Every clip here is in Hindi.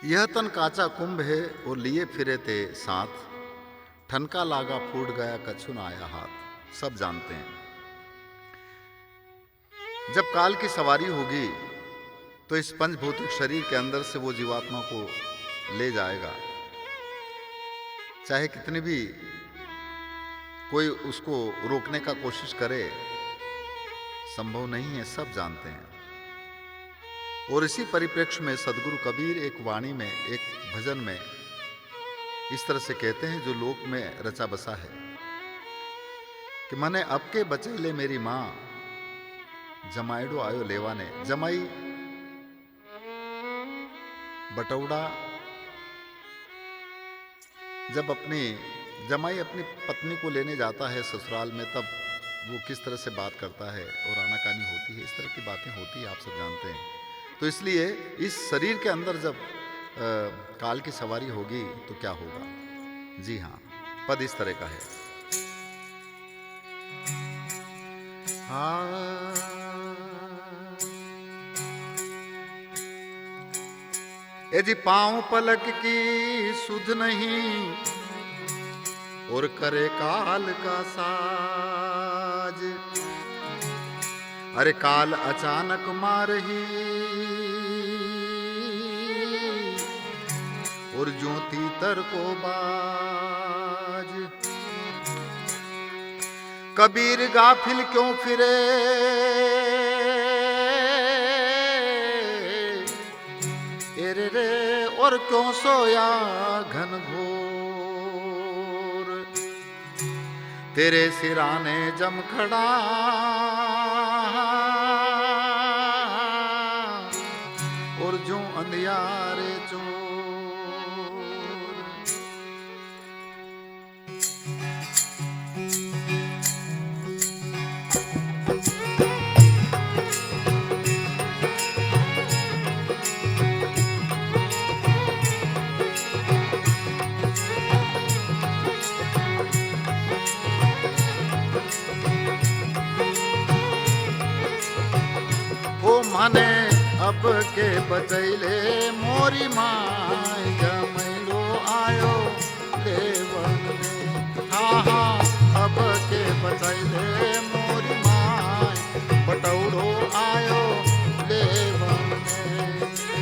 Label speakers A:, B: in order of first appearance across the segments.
A: यह तन काचा कुंभ है और लिए फिरे थे साथ, ठनका लागा फूट गया कछु न आया हाथ। सब जानते हैं जब काल की सवारी होगी तो इस पंचभौतिक शरीर के अंदर से वो जीवात्मा को ले जाएगा, चाहे कितनी भी कोई उसको रोकने का कोशिश करे, संभव नहीं है। सब जानते हैं। और इसी परिप्रेक्ष्य में सदगुरु कबीर एक वाणी में, एक भजन में इस तरह से कहते हैं, जो लोक में रचा बसा है कि मने अब के बचैले मेरी माँ, जमाइडो आयो लेवाने। जमाई बटौड़ा जब जमाई अपनी पत्नी को लेने जाता है ससुराल में, तब वो किस तरह से बात करता है और आनाकानी होती है, इस तरह की बातें होती है, आप सब जानते हैं। तो इसलिए इस शरीर के अंदर जब काल की सवारी होगी तो क्या होगा। जी हाँ, पद इस तरह का है। ए जी पांव पलक की सुध नहीं और करे काल का साज। अरे काल अचानक मारही और ज्योति तर को बाज। कबीर गाफिल क्यों फिरे रे रे, और क्यों सोया घन घोर। तेरे सिराने जम खड़ा और जो अंधियारे चोर। माने अब के बचैले मोरी माय, जमैलो आयो देवन में। हाँ हाँ, अब के बचैले मोरी माय, बटौड़ो आयो देवन में।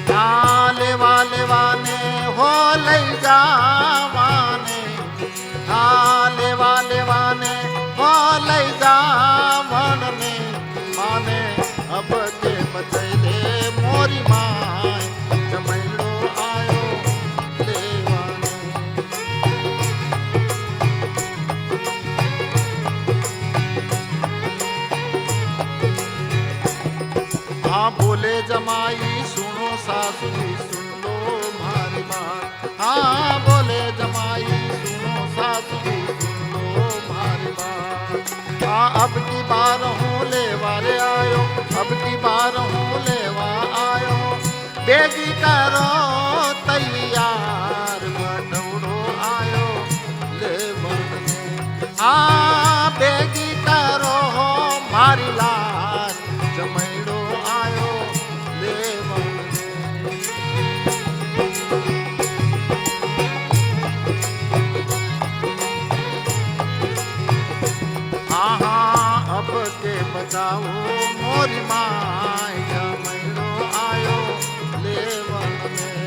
A: हाँ लेवा लेवाने हो लई जावाने, हाँ लेवा लेवाने हो लई जावन में। माने अब के बचैले मोरी माय, जमैलो आयो देवाने। हाँ बोले जमाई सुनो सासु जी, सुन लो मारी बात। हाँ बोले जमाई सुनो सासु जी, सुन लो मारी बात। हाँ अब की बार हूँ लेवा रे आयो, अब की बार हूँ लेवा आयो। बेगी करो तैयार, बटौड़ो आयो लेवन में। हाँ बेगी करो मारी लाज, जमैड़ो आयो लेवन में। हाँ हाँ, अब के बचाओ मोरी माय, जमैड़ो आयो लेवन में।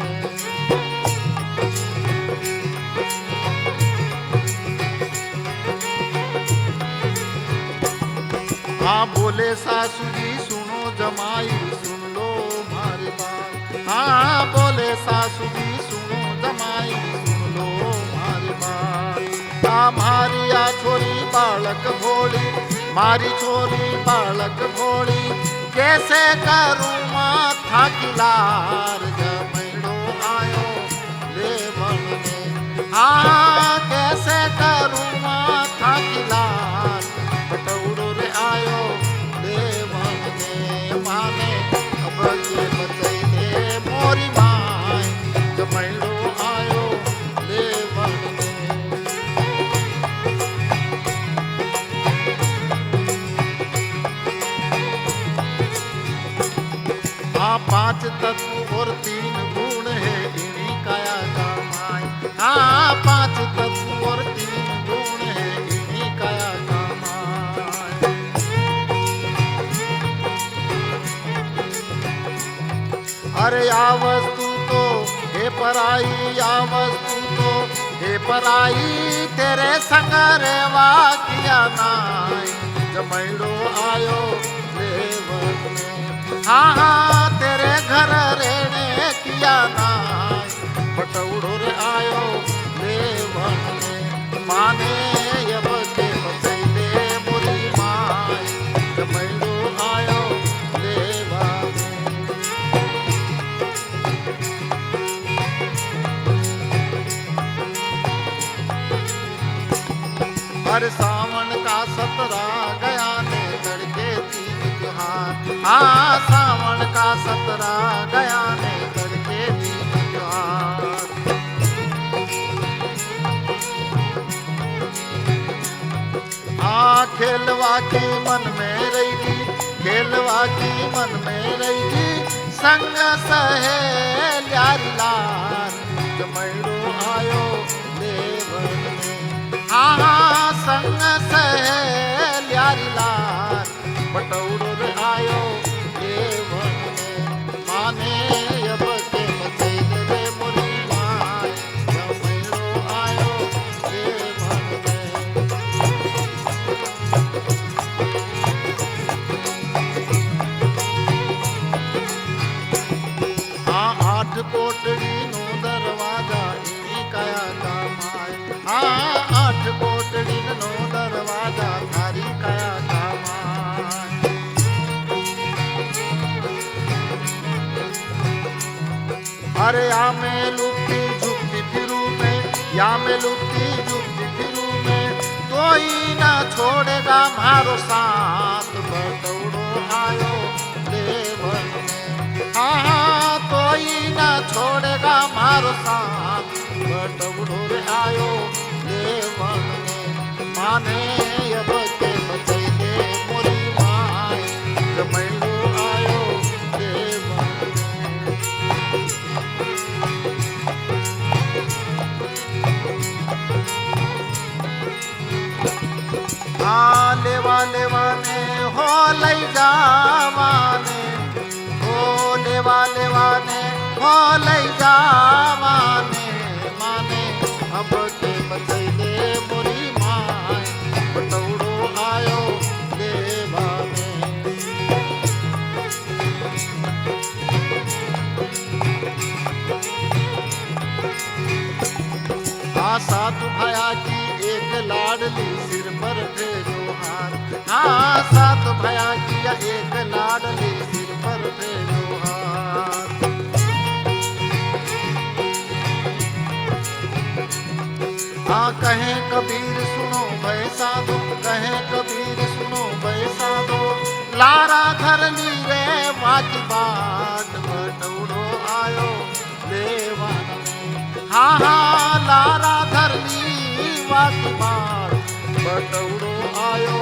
A: हाँ बोले सासू जी सुनो जमाई, सुन लो मारी बात। हाँ बोले सासू जी सुनो जमाई, सुन लो मारी बात। हाँ मारी आ छोरी बालक भोली, मारी छोरी बालक भोली। कैसे करूँ माथा की लार, जमैड़ो आयो लेवन में। हाँ कैसे करूँ माथा की लार, बटौड़ो रे आयो लेवन में। माने अब के बचैले मोरी माय, जमैड़ो आयो लेवन में। हाँ पांच तत्व और तीन गुण है, हाँ 5 तत्व और 3 गुण है इन्हीं काया का माय। अरे आ वस्तु तो हे पराई, आ वस्तु तो हे पराई, तेरे संग रेवा किया नाई, जमैड़ो आयो देवन में। हाँ हाँ तेरे घर रहने किया नाई, बटौड़ो रे आयो देवन में। माने यब के बचैले मोरी माई, जमैड़ो आयो देवा में। हर सावन का 17 गया ने तड़के 3 त्योहार। हाँ सावन का 17 गया ने तड़के 3 त्योहार। हाँ खेलवा की मन में रहेगी, खेलवा की मन में रहेगी, संग सहेलिया लाल, जमैड़ो आयो देवन में। हाँ संग सहेलिया लाल, बटौड़ो रे आयो देवन में। माने अब के बचैले रे मोरी माय, जमैड़ो आयो देवन में। हाँ 8 कोटड़ी नो दरवाजा इन्हीं काया का माय। हाँ 8 कोटड़ी नो दरवाजा थारी काया का माय। अरे या में लुकती झुकती फिरू में, या में लुकती झुकती फिरू में, कोई ना छोड़ेगा मारो साथ, बटौड़ो आयो देवन में। हाँ कोई ना छोड़ेगा मारो साथ, बटौड़ो रे आयो देवन में। माने अब के बचैले मोरी माय, जमैड़ो आयो देवन में। हाँ लेवा लेवाने हो लई जावाने, हो लेवा लेवाने हो लई जावाने। माने अब के बचैले मोरी माय, बटौड़ो आयो देवा में। हाँ 7 भाया की एक लाडली सिर पर फेरो हार। हाँ 7 भाया की एक लाडली सिर पर फेरो हार। हाँ कहे कबीर सुनो भय साधो, कहे कबीर सुनो भय साधो, लारा धर ली रे वाकी बाट, बटौड़ो आयो देवन में। हाँ हाँ लारा धर ली वाकी बाट, बटौड़ो आयो